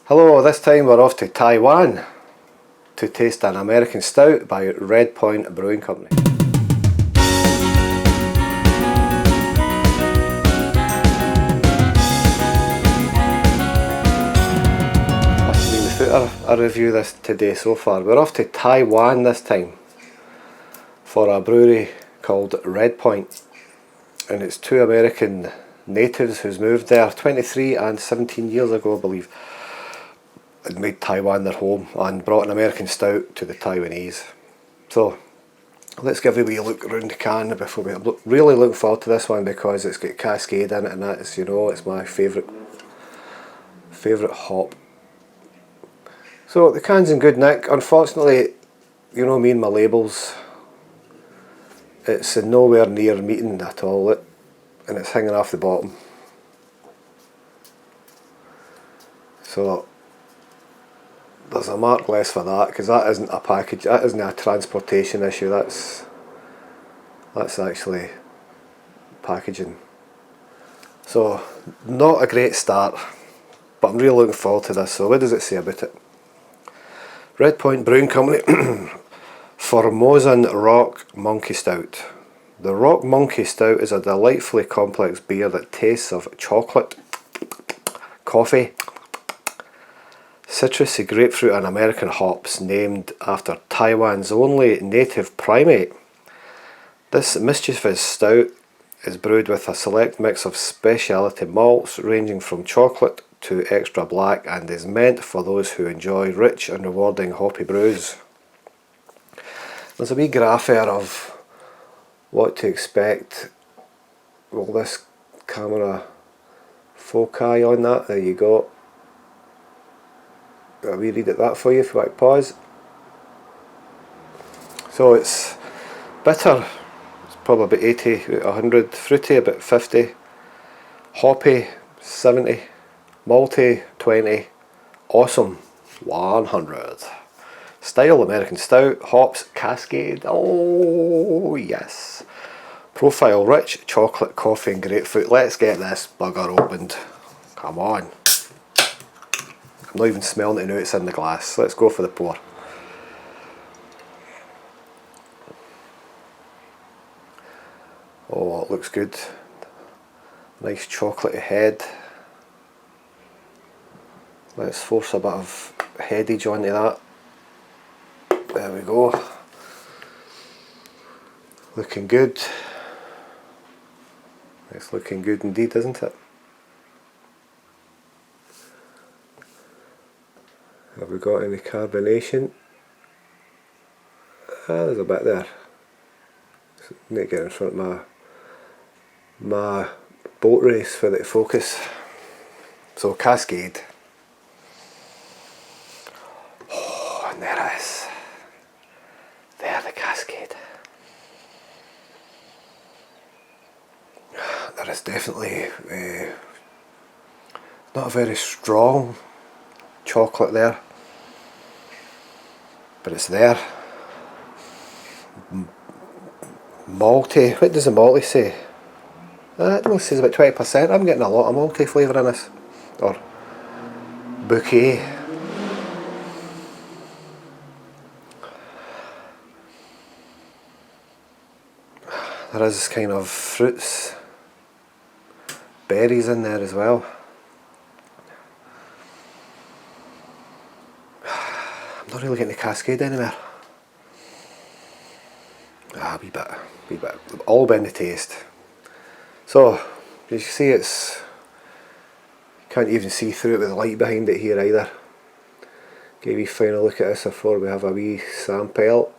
Hello, this time we're off to Taiwan to taste an American Stout by Redpoint Brewing Company. Must have been the footer I review this today so far. We're off to Taiwan this time for a brewery called Redpoint, and it's two American natives who's moved there 23 and 17 years ago, I believe, and made Taiwan their home and brought an American Stout to the Taiwanese. So let's give a wee look around the can before we. I'm really looking forward to this one because it's got Cascade in it, and that is, you know, it's my favourite hop. So the can's in good nick. Unfortunately, you know me and my labels, it's nowhere near meeting at all, and it's hanging off the bottom. So there's a mark less for that, because that isn't a package, that isn't a transportation issue, that's actually packaging. So not a great start, but I'm really looking forward to this. So what does it say about it? Redpoint Brewing Company Formosan Rock Monkey Stout. The Rock Monkey Stout is a delightfully complex beer that tastes of chocolate, coffee, citrusy grapefruit and American hops, named after Taiwan's only native primate. This mischievous stout is brewed with a select mix of specialty malts ranging from chocolate to extra black, and is meant for those who enjoy rich and rewarding hoppy brews. There's a wee graph here of what to expect. Well, this camera foci on that, there you go. I'll read it that for you if you like pause. So it's bitter, it's probably about 80, 100, fruity about 50, hoppy 70, malty 20, awesome 100. Style American Stout, hops Cascade, oh yes. Profile rich chocolate, coffee and grapefruit. Let's get this bugger opened. Come on. I'm not even smelling it now, it's in the glass. Let's go for the pour. Oh, it looks good. Nice chocolatey head. Let's force a bit of headage onto that. There we go. Looking good. It's looking good indeed, isn't it? Have we got any carbonation? There's a bit there. I need to get in front of my boat race for it to focus. So Cascade. Oh, and there it is. There, the Cascade. There is definitely not a very strong chocolate there, but it's there. Malty, what does the malty say? It only says about 20%. I'm getting a lot of malty flavour in this, or bouquet. There is kind of fruits, berries in there as well. I'm not really getting the Cascade anywhere. A wee bit, all been the taste. So, as you can see, it's, can't even see through it with the light behind it here either. Give a wee final look at this before we have a wee sample.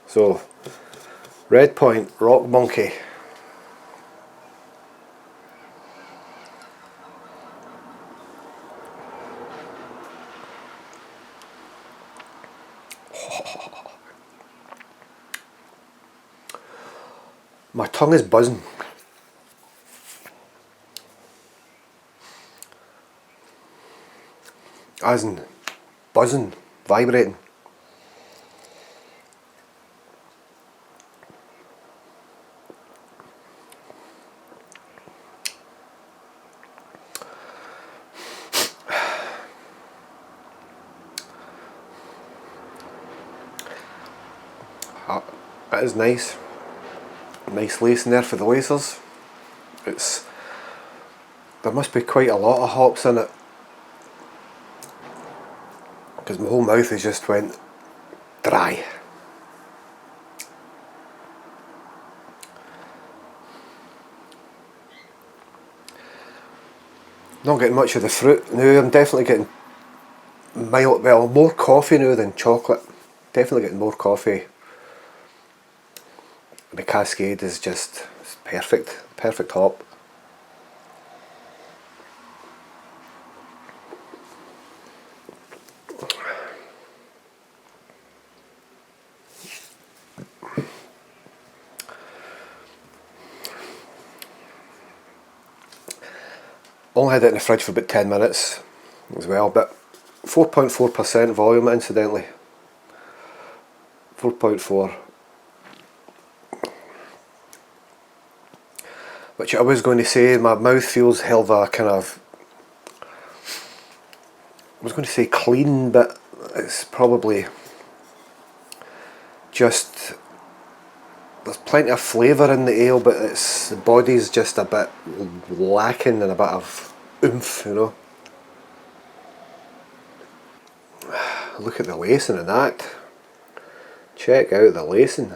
So, Redpoint Rock Monkey. My tongue is buzzing. As in buzzing, vibrating. It is nice. Nice lacing there for the lacers. There must be quite a lot of hops in it, because my whole mouth has just went dry. Not getting much of the fruit now. I'm definitely getting mild, well, more coffee now than chocolate. Definitely getting more coffee. The Cascade is just perfect, perfect hop. Only had it in the fridge for about 10 minutes as well, but 4.4% volume incidentally. 4.4. Which I was going to say, my mouth feels hell of a kind of, I was going to say clean, but it's probably just, there's plenty of flavour in the ale, but the body's just a bit lacking in a bit of oomph, you know. Look at the lacing in that. Check out the lacing.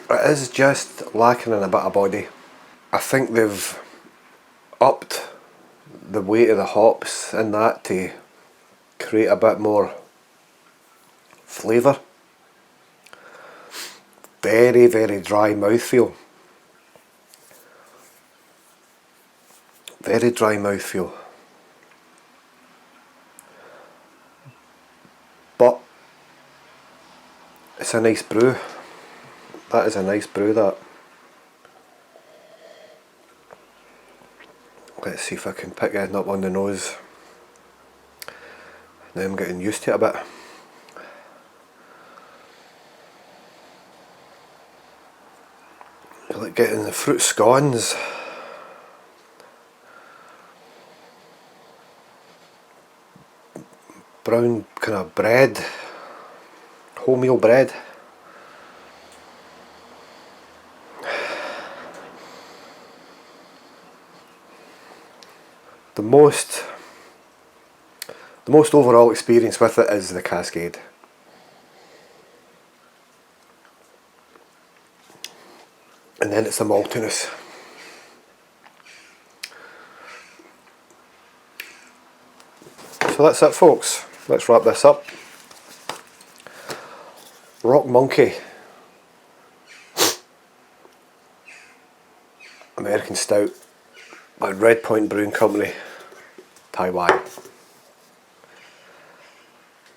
It is just lacking in a bit of body. I think they've upped the weight of the hops in that to create a bit more flavour. Very, very dry mouthfeel. Very dry mouthfeel. But it's a nice brew. That is a nice brew, that. Let's see if I can pick it up on the nose. Now I'm getting used to it a bit. I like getting the fruit scones. Brown kind of bread. Wholemeal bread. The most overall experience with it is the Cascade. And then it's the maltiness. So that's it, folks. Let's wrap this up. Rock Monkey American Stout by Redpoint Brewing Company, Taiwan.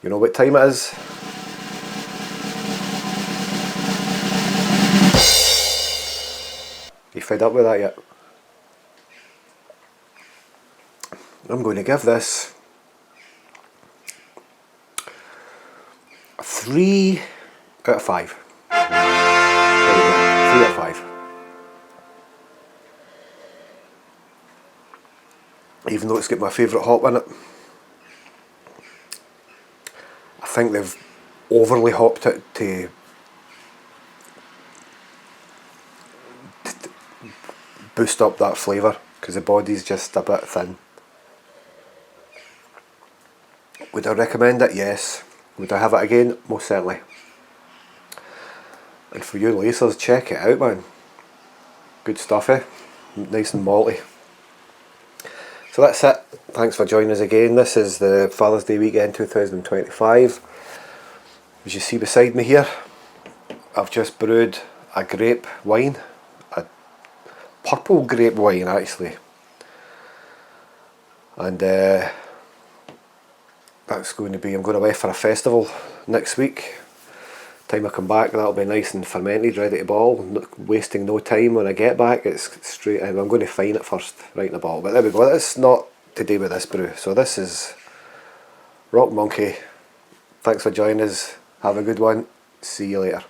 You know what time it is? You fed up with that yet? I'm going to give this a 3 out of 5. There we go, 3 out of 5. Even though it's got my favourite hop in it. I think they've overly hopped it to boost up that flavour, because the body's just a bit thin. Would I recommend it? Yes. Would I have it again? Most certainly. And for you lacers, check it out, man. Good stuff, eh? Nice and malty. So that's it. Thanks for joining us again. This is the Father's Day weekend 2025. As you see beside me here, I've just brewed a grape wine. A purple grape wine, actually. And that's going to be, I'm going away for a festival next week. Time I come back, that'll be nice and fermented, ready to bottle. Wasting no time when I get back. It's straight in. I'm going to fine it first, right in the bottle. But there we go. That's not to do with this brew. So this is Rock Monkey. Thanks for joining us. Have a good one. See you later.